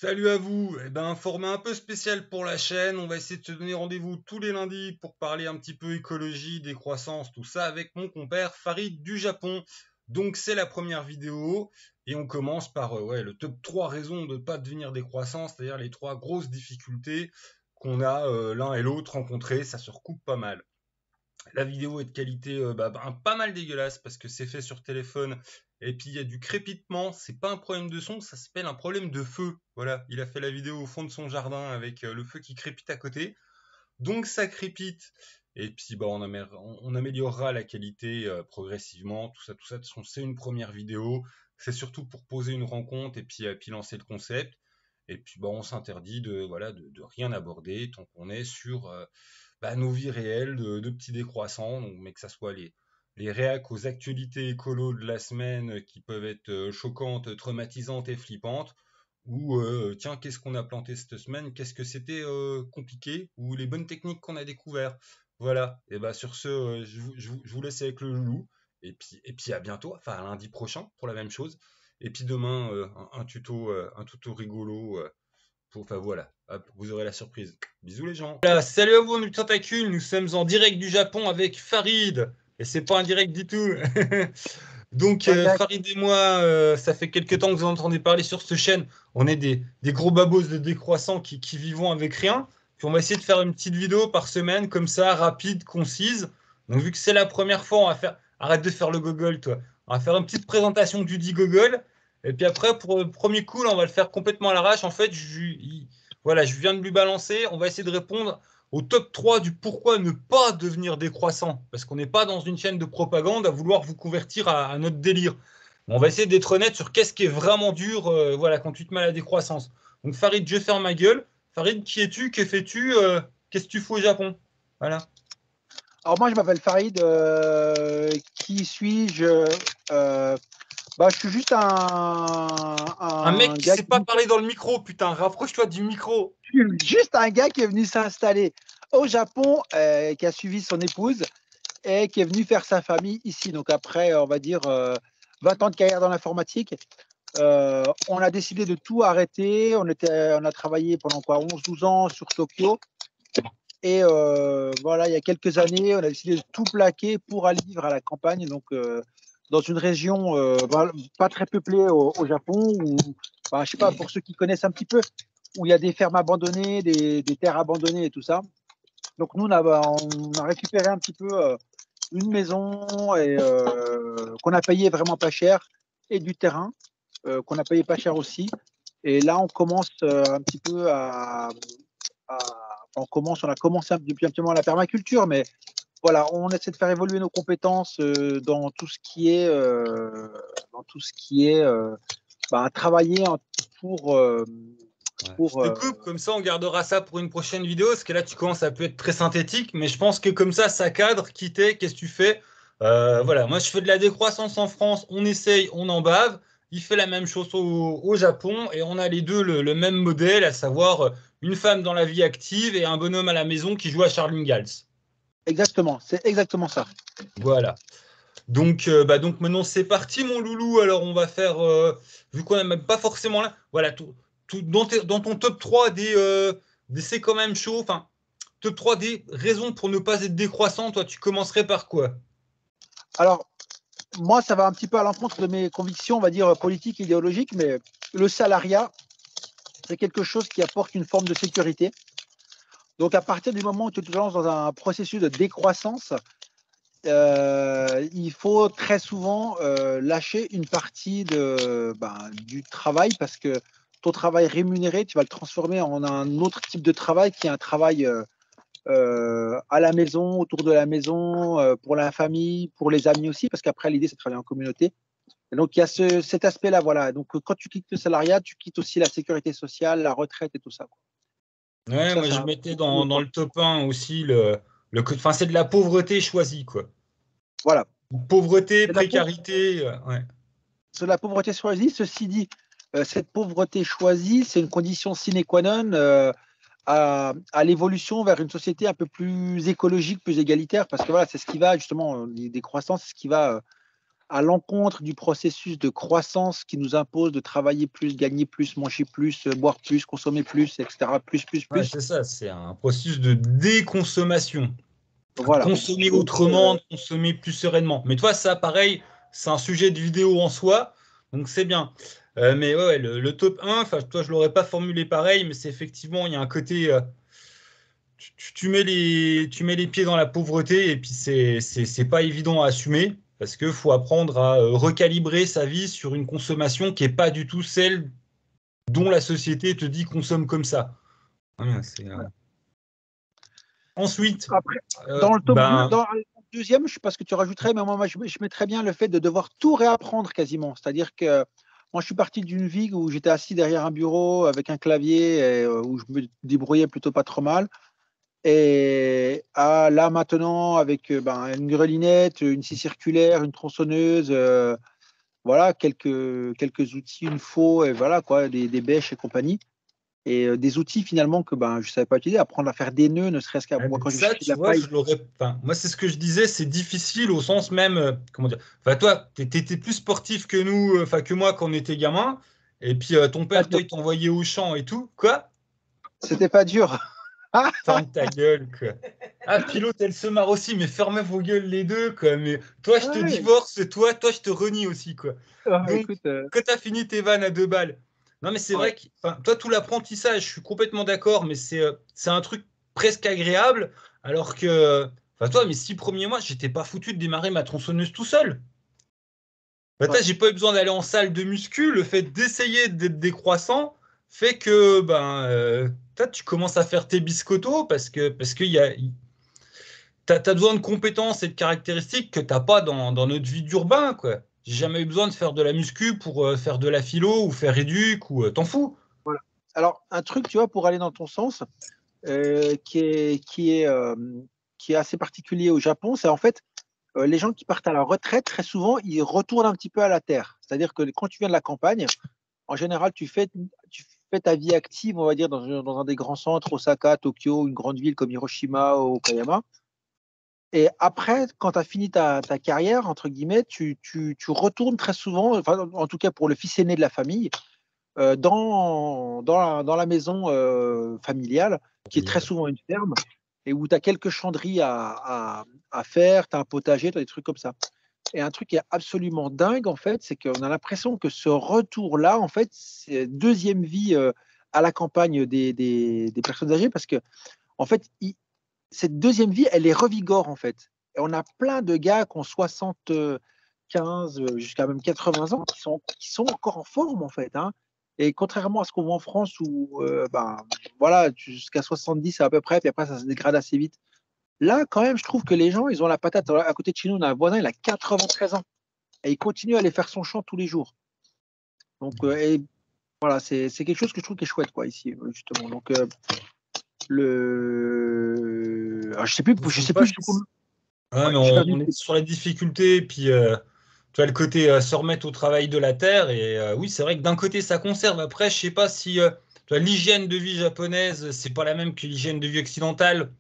Salut à vous. Un format un peu spécial pour la chaîne. On va essayer de se donner rendez-vous tous les lundis pour parler un petit peu écologie, décroissance, tout ça avec mon compère Farid du Japon. Donc c'est la première vidéo et on commence par le top 3 raisons de ne pas devenir décroissant, c'est-à-dire les trois grosses difficultés qu'on a l'un et l'autre rencontrées. Ça se recoupe pas mal. La vidéo est de qualité pas mal dégueulasse parce que c'est fait sur téléphone et puis il y a du crépitement. C'est pas un problème de son, ça s'appelle un problème de feu. Voilà, il a fait la vidéo au fond de son jardin avec le feu qui crépite à côté. Donc ça crépite. Et puis on améliorera la qualité progressivement. Tout ça, tout ça. De toute façon, c'est une première vidéo. C'est surtout pour poser une rencontre et puis lancer le concept. Et puis on s'interdit de rien aborder tant qu'on est sur nos vies réelles de petits décroissants, donc, mais que ça soit les réacs aux actualités écolo de la semaine qui peuvent être choquantes, traumatisantes et flippantes, ou tiens, qu'est-ce qu'on a planté cette semaine, qu'est-ce que c'était compliqué, ou les bonnes techniques qu'on a découvert. Voilà, et sur ce, je vous laisse avec le loulou, et puis à bientôt, enfin à lundi prochain pour la même chose, et puis demain, un tuto rigolo. Enfin voilà, hop, vous aurez la surprise. Bisous les gens. Voilà, salut à vous, mes tentacules. Nous sommes en direct du Japon avec Farid. Et c'est pas un direct du tout. Donc, Exact. Farid et moi, ça fait quelques temps que vous entendez parler sur cette chaîne. On est des gros babos de décroissants qui vivons avec rien. Puis on va essayer de faire une petite vidéo par semaine, comme ça, rapide, concise. Donc, vu que c'est la première fois, on va faire. Arrête de faire le Google, toi. On va faire une petite présentation du dit Google. Et puis après, pour le premier coup, là, on va le faire complètement à l'arrache. En fait, voilà, je viens de lui balancer. On va essayer de répondre au top 3 du pourquoi ne pas devenir décroissant. Parce qu'on n'est pas dans une chaîne de propagande à vouloir vous convertir à notre délire. On va essayer d'être honnête sur qu'est-ce qui est vraiment dur voilà, quand tu te mets à la décroissance. Donc Farid, je ferme ma gueule. Farid, qui es-tu? Que fais-tu? Qu'est-ce que tu fais au Japon? Voilà. Alors moi, je m'appelle Farid. Qui suis-je? Euh, je suis juste Un mec un qui gars sait qui, pas parler dans le micro, putain, rapproche-toi du micro. juste un gars qui est venu s'installer au Japon, qui a suivi son épouse et qui est venu faire sa famille ici. Donc après, on va dire 20 ans de carrière dans l'informatique. On a décidé de tout arrêter. On a travaillé pendant quoi, 11-12 ans sur Tokyo. Et voilà, il y a quelques années, on a décidé de tout plaquer pour aller vivre à la campagne, donc dans une région pas très peuplée au Japon, où, je sais pas, pour ceux qui connaissent un petit peu, où il y a des fermes abandonnées, des terres abandonnées et tout ça. Donc nous, on a récupéré un petit peu une maison et qu'on a payé vraiment pas cher, et du terrain qu'on a payé pas cher aussi. Et là, on commence un petit peu à- on a commencé depuis un petit moment la permaculture, mais voilà, on essaie de faire évoluer nos compétences dans tout ce qui est travailler pour, euh, Ouais. Je pour te coupe, comme ça on gardera ça pour une prochaine vidéo, parce que là tu commences à peut être très synthétique, mais je pense que comme ça cadre, quitter, qu'est-ce que tu fais? Voilà, moi je fais de la décroissance en France, on essaye, on en bave, il fait la même chose au Japon, et on a les deux le même modèle, à savoir une femme dans la vie active et un bonhomme à la maison qui joue à Charles Ingalls. exactement, c'est exactement ça. Voilà. Donc maintenant c'est parti mon loulou, alors on va faire, vu qu'on n'a même pas forcément là, voilà, dans ton top 3 des c'est quand même chaud, enfin, top 3 des raisons pour ne pas être décroissant, toi tu commencerais par quoi? Alors, moi, ça va un petit peu à l'encontre de mes convictions, on va dire, politiques, idéologiques, mais le salariat, c'est quelque chose qui apporte une forme de sécurité. Donc, à partir du moment où tu te lances dans un processus de décroissance, il faut très souvent lâcher une partie du travail, parce que ton travail rémunéré, tu vas le transformer en un autre type de travail qui est un travail à la maison, autour de la maison, pour la famille, pour les amis aussi, parce qu'après, l'idée, c'est de travailler en communauté. Et donc, il y a cet aspect-là. Voilà. Donc, quand tu quittes le salariat, tu quittes aussi la sécurité sociale, la retraite et tout ça, quoi. Donc, Ouais, ça, moi c'est je un mettais premier dans point. le top 1 aussi enfin c'est de la pauvreté choisie, quoi. Voilà. Pauvreté, C'est de la pauvreté. précarité, ouais. C'est de la pauvreté choisie. Ceci dit, cette pauvreté choisie, c'est une condition sine qua non à l'évolution vers une société un peu plus écologique, plus égalitaire, parce que voilà, c'est ce qui va justement, des croissances, c'est ce qui va à l'encontre du processus de croissance qui nous impose de travailler plus, gagner plus, manger plus, boire plus, consommer plus, etc. Plus, plus, Ouais, plus. c'est ça, c'est un processus de déconsommation. Voilà. Consommer Donc, autrement, consommer plus sereinement. Mais toi, ça, pareil, c'est un sujet de vidéo en soi, donc c'est bien. Mais ouais, le top 1, enfin, toi, je l'aurais pas formulé pareil, mais c'est effectivement, il y a un côté, tu mets les pieds dans la pauvreté, et puis c'est pas évident à assumer, parce qu'il faut apprendre à recalibrer sa vie sur une consommation qui est pas du tout celle dont la société te dit consomme comme ça. Ouais, voilà. Ensuite, Après, dans le top 2, ben, dans le deuxième, je ne sais pas ce que tu rajouterais, mais moi, je mettrais bien le fait de devoir tout réapprendre quasiment. C'est-à-dire que moi, je suis parti d'une vie où j'étais assis derrière un bureau avec un clavier et, où je me débrouillais plutôt pas trop mal. Et là, maintenant, avec une grelinette, une scie circulaire, une tronçonneuse, voilà, quelques outils, une faux, et voilà, quoi, des bêches et compagnie. Et des outils finalement que je ne savais pas utiliser, apprendre à faire des nœuds, ne serait-ce qu'à ouais, moi mais quand je ça, cherchais de tu la vois, paille. je l'aurais. Enfin, moi, c'est ce que je disais, c'est difficile au sens même, comment dire. Enfin, toi, t'étais plus sportif que nous, enfin que moi quand on était gamin. Et puis ton Pas père, dur. toi, il t'envoyait au champ et tout. Quoi? C'était pas dur. Ferme ta gueule, quoi. Ah, puis l'autre, elle se marre aussi, mais fermez vos gueules les deux, quoi. Mais toi, je te Ouais. divorce, toi, je te renie aussi, quoi. Donc, Écoute, quand t'as fini tes vannes à 2 balles. Non, mais c'est vrai ouais. que, enfin, toi, tout l'apprentissage, je suis complètement d'accord, mais c'est un truc presque agréable, alors que, enfin, toi, mes 6 premiers mois, j'étais pas foutu de démarrer ma tronçonneuse tout seul. Bah, Ouais. j'ai pas eu besoin d'aller en salle de muscu. Le fait d'essayer d'être décroissant fait que toi, tu commences à faire tes biscottos parce que t'as besoin de compétences et de caractéristiques que t'as pas dans notre vie d'urbain, quoi. J'ai jamais eu besoin de faire de la muscu pour faire de la philo ou faire éduc ou t'en fous. Voilà. Alors, un truc, tu vois, pour aller dans ton sens, qui est assez particulier au Japon, c'est en fait les gens qui partent à la retraite, très souvent, ils retournent un petit peu à la terre. C'est-à-dire que quand tu viens de la campagne, en général, tu fais ta vie active, on va dire, dans un des grands centres, Osaka, Tokyo, une grande ville comme Hiroshima ou Okayama. Et après, quand tu as fini ta carrière, entre guillemets, tu retournes très souvent, enfin, en tout cas pour le fils aîné de la famille, dans la maison familiale, qui est très souvent une ferme, et où tu as quelques chanderies à faire, tu as un potager, tu as des trucs comme ça. Et un truc qui est absolument dingue, en fait, c'est qu'on a l'impression que ce retour-là, en fait, c'est deuxième vie à la campagne des personnes âgées, parce que, en fait, cette deuxième vie, elle les revigore, en fait. Et on a plein de gars qui ont 75 jusqu'à même 80 ans qui sont encore en forme, en fait. Hein. Et contrairement à ce qu'on voit en France où, voilà, jusqu'à 70 à peu près, puis après, ça se dégrade assez vite. Là, quand même, je trouve que les gens, ils ont la patate. À côté de chez nous, on a un voisin, il a 93 ans. Et il continue à aller faire son chant tous les jours. Donc, et voilà, c'est quelque chose que je trouve qui est chouette, quoi, ici, justement. Donc, alors, je Faut sais pas plus que- jusqu'où. Ouais, Ouais, mais j'ai perdu. on est sur la difficulté, puis tu as le côté se remettre au travail de la terre, et oui, c'est vrai que d'un côté ça conserve. Après, je sais pas si tu vois, l'hygiène de vie japonaise, c'est pas la même que l'hygiène de vie occidentale,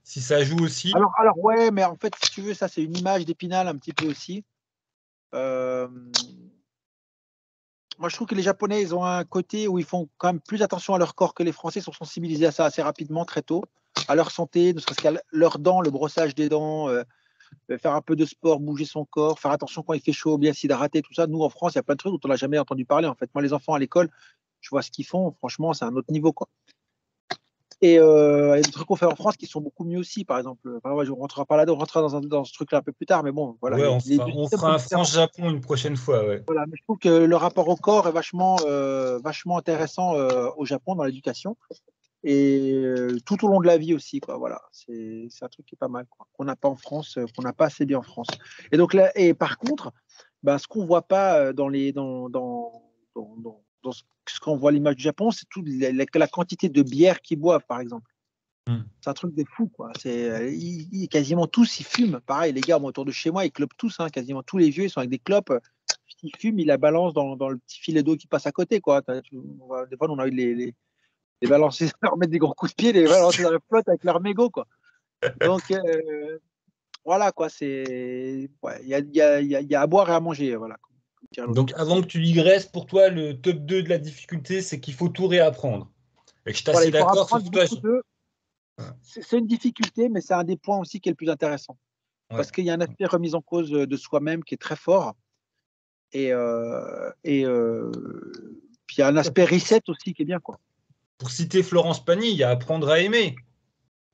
si ça joue aussi. Ouais, mais en fait, si tu veux, ça, c'est une image d'Épinal un petit peu aussi. Euh, Moi, je trouve que les Japonais, ils ont un côté où ils font quand même plus attention à leur corps que les Français, sont sensibilisés à ça assez rapidement, très tôt, à leur santé, ne serait-ce qu'à leurs dents, le brossage des dents, faire un peu de sport, bouger son corps, faire attention quand il fait chaud, bien s'hydrater, tout ça. Nous, en France, il y a plein de trucs dont on n'a jamais entendu parler. En fait, moi, les enfants à l'école, je vois ce qu'ils font. Franchement, c'est un autre niveau, quoi. Et il y a des trucs qu'on fait en France qui sont beaucoup mieux aussi, par exemple. Enfin, ouais, je ne rentrerai pas là-dedans, on rentrera dans ce truc-là un peu plus tard, mais bon, voilà, Ouais, les deux on systèmes fera sont un différents. France-Japon une prochaine fois, ouais. Voilà, mais je trouve que le rapport au corps est vachement intéressant au Japon dans l'éducation et tout au long de la vie aussi, quoi. Voilà, c'est un truc qui est pas mal, quoi, qu'on n'a pas en France, qu'on n'a pas assez bien en France. Et donc là, et par contre, ce qu'on voit pas dans ce qu'on voit à l'image du Japon, c'est toute la quantité de bière qu'ils boivent, par exemple. Hmm. C'est un truc de fou, quoi. Quasiment tous, ils fument. Pareil, les gars autour de chez moi, ils clopent tous, hein. Quasiment tous les vieux, ils sont avec des clopes. Ils fument, ils la balancent dans le petit filet d'eau qui passe à côté, quoi. Des fois, on a envie de les balancer, leur mettre des gros coups de pied, les balancer dans la flotte avec leur mégot, quoi. Donc, voilà, quoi, c'est. Ouais, il y a à boire et à manger, voilà. Comme dirait l'autre. Donc, avant que tu digresses, pour toi, le top 2 de la difficulté, c'est qu'il faut tout réapprendre. Et que je suis Voilà, assez il faut d'accord, apprendre sauf que toi, beaucoup de. C'est une difficulté, mais c'est un des points aussi qui est le plus intéressant. ouais. Parce qu'il y a un aspect remise en cause de soi-même qui est très fort. Et puis il y a un aspect reset aussi qui est bien, quoi. Pour citer Florence Pagny, il y a apprendre à aimer.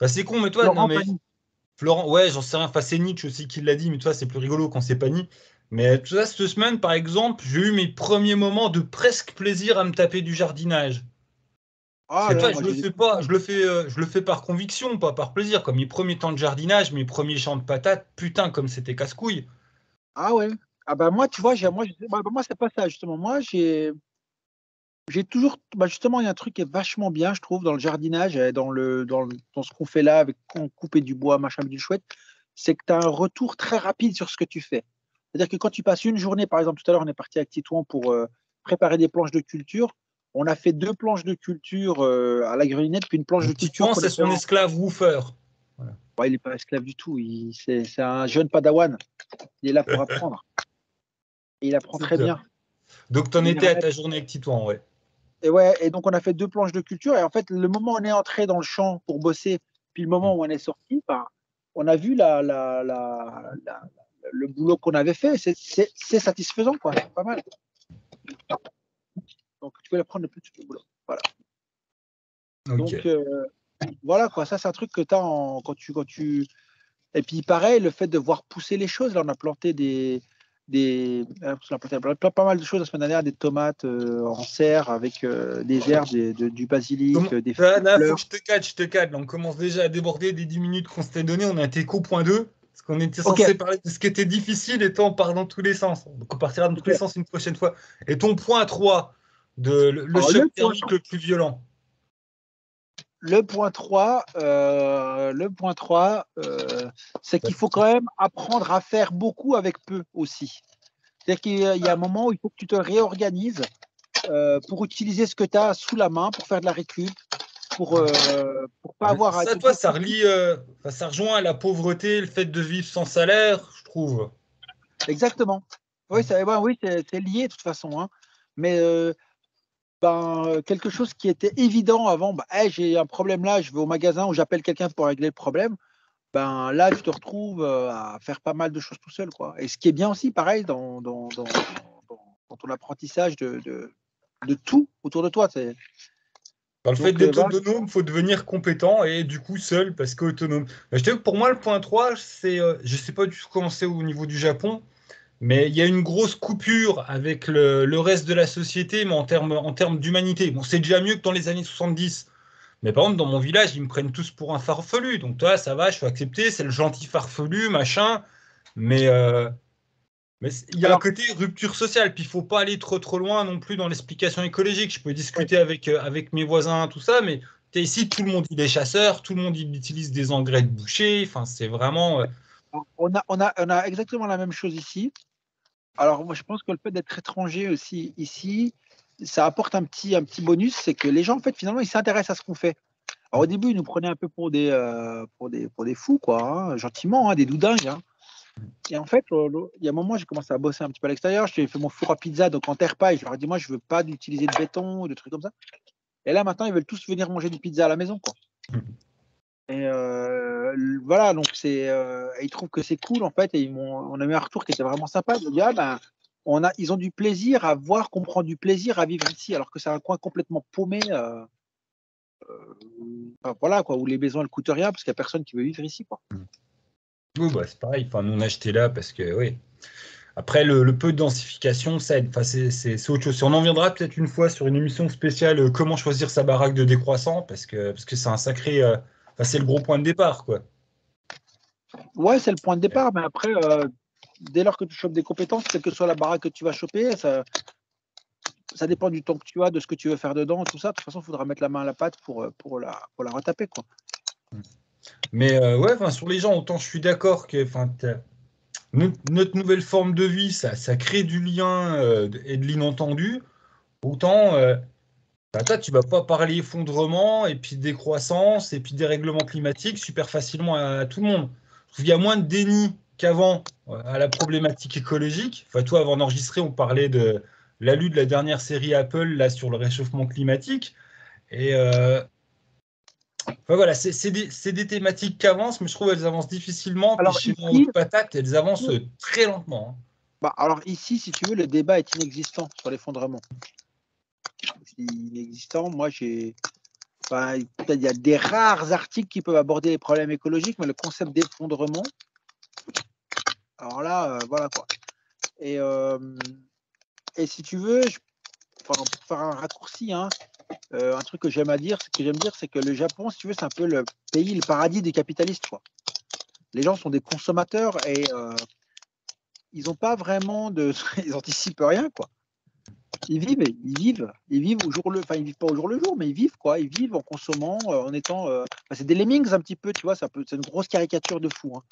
Enfin, c'est con, mais toi, non, Laurent mais Pagny. Florent, ouais, j'en sais rien. Enfin, c'est Nietzsche aussi qui l'a dit, mais toi, c'est plus rigolo quand c'est Pagny. Mais tu vois, cette semaine, par exemple, j'ai eu mes premiers moments de presque plaisir à me taper du jardinage. Parce Ah que là, toi, moi je le j'ai des fais trucs pas, là. je le fais par conviction, pas par plaisir. Comme mes premiers temps de jardinage, mes premiers champs de patates, putain, comme c'était casse-couille. Ah ouais. Ah bah moi, tu vois, moi c'est pas ça justement. Moi j'ai toujours, bah justement, il y a un truc qui est vachement bien, je trouve, dans le jardinage, dans ce qu'on fait là, avec on couper du bois, machin, du chouette, c'est que tu as un retour très rapide sur ce que tu fais. C'est-à-dire que quand tu passes une journée, par exemple, tout à l'heure, on est parti avec Titouan pour préparer des planches de culture. On a fait 2 planches de culture à la grelinette, puis une planche de Donc, culture Titouan, qu'on a c'est fait son en. esclave woofer. Voilà. Ouais, il n'est pas esclave du tout. C'est un jeune padawan. Il est là pour apprendre. Et il apprend C'est très bien. bien. Donc, t'en Il est étais à vraiment. ta journée avec Titouan, ouais. Et ouais, et donc on a fait 2 planches de culture. Et en fait, le moment où on est entré dans le champ pour bosser, puis le moment où on est sorti, bah, on a vu le boulot qu'on avait fait. C'est satisfaisant, quoi. C'est pas mal. Donc tu peux apprendre le plus de boulot. Voilà. Donc Ok. voilà, quoi. Ça, c'est un truc que tu as quand tu. Et puis pareil, le fait de voir pousser les choses. Là, on a planté on a planté pas mal de choses la semaine dernière, des tomates en serre avec des herbes, du basilic, des Là, faut que fleurs. je te cadre. Là, on commence déjà à déborder des 10 minutes qu'on s'était donné. On a été qu'au point 2. Parce qu'on était Ok, censé parler de ce qui était difficile et toi, on part dans tous les sens. Donc, on partira dans tous ok. les sens une prochaine fois. Et ton point 3 le Alors, choc thermique le plus violent. le point 3, c'est qu'il faut quand même apprendre à faire beaucoup avec peu aussi. C'est-à-dire qu'il y a un moment où il faut que tu te réorganises pour utiliser ce que tu as sous la main, pour faire de la récup, pour pas avoir à Ça, être toi, tout ça de suite. relie, enfin, ça rejoint la pauvreté, le fait de vivre sans salaire, je trouve. Exactement. Oui, oui, c'est lié de toute façon, hein. Mais quelque chose qui était évident avant, hey, j'ai un problème là, je vais au magasin ou j'appelle quelqu'un pour régler le problème. Là, tu te retrouves à faire pas mal de choses tout seul, quoi. Et ce qui est bien aussi, pareil, dans ton apprentissage de tout autour de toi. Dans le fait Donc, d'être voilà. autonome, il faut devenir compétent et du coup seul parce qu'autonome. Je t'avoue que pour moi, le point 3 c'est, je sais pas du tout comment c'est au niveau du Japon, mais il y a une grosse coupure avec le reste de la société, mais en termes d'humanité. Bon, c'est déjà mieux que dans les années 70. Mais par contre, dans mon village, ils me prennent tous pour un farfelu. Donc toi, ça va, je suis accepté, c'est le gentil farfelu, machin. Mais il y a un Alors, côté rupture sociale, puis il faut pas aller trop trop loin non plus dans l'explication écologique. Je peux ouais. discuter avec mes voisins, tout ça, mais ici, tout le monde il est chasseur, tout le monde il utilise des engrais de boucher. Enfin, c'est vraiment. On a exactement la même chose ici. Alors, moi, je pense que le fait d'être étranger aussi ici, ça apporte un petit bonus, c'est que les gens, en fait, finalement, ils s'intéressent à ce qu'on fait. Alors, au début, ils nous prenaient un peu pour des fous, quoi, hein, gentiment, hein, des doudingues, hein. Et en fait, il y a un moment, j'ai commencé à bosser un petit peu à l'extérieur. J'ai fait mon four à pizza, donc en terre paille. Je leur ai dit, moi, je veux pas d'utiliser de béton ou de trucs comme ça. Et là, maintenant, ils veulent tous venir manger du pizza à la maison, quoi. Et voilà, donc ils trouvent que c'est cool, en fait. Et on a eu un retour qui était vraiment sympa. Ils ont dit, ils ont du plaisir à voir qu'on prend du plaisir à vivre ici, alors que c'est un coin complètement paumé. Enfin, voilà, quoi, où les maisons, elles coûtent rien parce qu'il n'y a personne qui veut vivre ici, quoi. Oui, bah, c'est pareil. Enfin, nous, on a acheté là parce que, oui. Après, le peu de densification, ça aide. Enfin, c'est autre chose. On en viendra peut-être une fois sur une émission spéciale comment choisir sa baraque de décroissant parce que c'est un sacré. Enfin, c'est le gros point de départ, quoi. Ouais, c'est le point de départ, mais après, dès lors que tu chopes des compétences, quelle que soit la baraque que tu vas choper, ça dépend du temps que tu as, de ce que tu veux faire dedans, tout ça. De toute façon, il faudra mettre la main à la pâte pour la retaper, quoi. Mais ouais, enfin, sur les gens, autant je suis d'accord que enfin, notre nouvelle forme de vie, ça crée du lien et de l'inentendu. Autant, bah, toi, tu vas pas parler effondrement et puis décroissance et puis dérèglement climatique super facilement à tout le monde. C'est pour il y a moins de déni qu'avant à la problématique écologique. Enfin, toi, avant d'enregistrer, on parlait de l'alu de la dernière série Apple là, sur le réchauffement climatique. Et enfin, voilà, c'est des thématiques qui avancent, mais je trouve qu'elles avancent difficilement. Puis Alors chez moi, ici, haute patate, elles avancent très lentement. bah, alors ici, si tu veux, le débat est inexistant sur l'effondrement. Inexistant. Moi, enfin, il y a des rares articles qui peuvent aborder les problèmes écologiques, mais le concept d'effondrement, alors là, voilà quoi. Et, si tu veux, pour faire un raccourci, hein, un truc que j'aime dire, c'est que le Japon, si tu veux, c'est un peu le pays, le paradis des capitalistes, quoi. Les gens sont des consommateurs et ils n'ont pas vraiment de, ils anticipent rien, quoi. Ils vivent au jour le, enfin ils vivent pas au jour le jour, mais ils vivent quoi, ils vivent en consommant, en étant, c'est des lemmings un petit peu, tu vois, c'est une grosse caricature de fou, hein.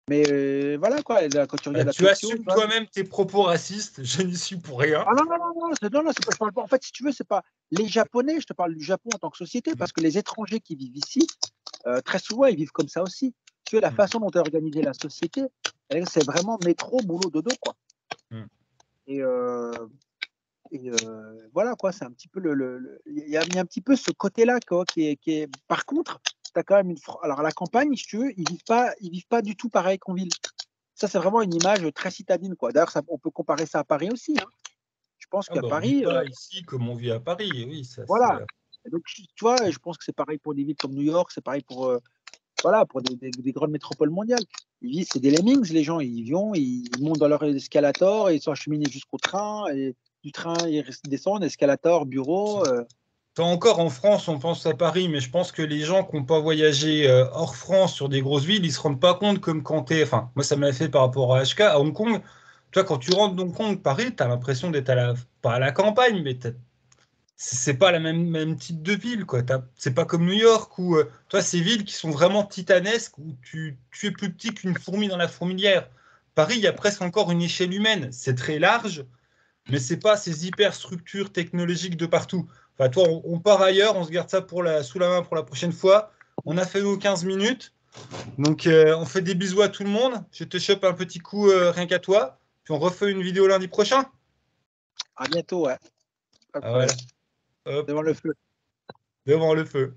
Mais voilà quoi, quand tu regardes à Tu Tokyo, tu assumes vois. toi-même tes propos racistes, je n'y suis pour rien. Ah non, non, non, non, non, je parle pas. En fait, si tu veux, c'est pas les Japonais, je te parle du Japon en tant que société, parce que les étrangers qui vivent ici, très souvent, ils vivent comme ça aussi. Tu vois, la façon dont est organisée la société, c'est vraiment métro, boulot, dodo, quoi. Et, voilà, quoi, c'est un petit peu il y a un petit peu ce côté-là, quoi, qui est. Par contre, tu as quand même alors, à la campagne, si tu veux, ils vivent pas du tout pareil qu'en ville. Ça, c'est vraiment une image très citadine, quoi. D'ailleurs, on peut comparer ça à Paris aussi, hein. Je pense Ah qu'à bah, on vit Paris, pas ici comme on vit à Paris, oui, ça c'est. voilà. Donc, tu vois, je pense que c'est pareil pour des villes comme New York, c'est pareil pour, voilà, pour des grandes métropoles mondiales. Ils vivent, c'est des lemmings, les gens, ils viennent, ils montent dans leur escalator, et ils sont acheminés jusqu'au train, et du train, ils descendent, escalator, bureau. Toi encore en France, on pense à Paris, mais je pense que les gens qui n'ont pas voyagé hors France sur des grosses villes, ils se rendent pas compte comme quand t'es. Enfin, moi ça m'a fait par rapport à HK, à Hong Kong. Toi, quand tu rentres Hong Kong, Paris, tu as l'impression d'être pas à la campagne, mais c'est pas la même type de ville, quoi. C'est pas comme New York où, toi, ces villes qui sont vraiment titanesques, où tu es plus petit qu'une fourmi dans la fourmilière. Paris, il y a presque encore une échelle humaine. C'est très large, mais c'est pas ces hyper structures technologiques de partout. Enfin, toi, on part ailleurs, on se garde ça sous la main pour la prochaine fois. On a fait nos 15 minutes. Donc, on fait des bisous à tout le monde. Je te chope un petit coup rien qu'à toi. Puis on refait une vidéo lundi prochain. À bientôt, ouais, pas de Ah, voilà. problème. Hop, Devant le feu. devant le feu.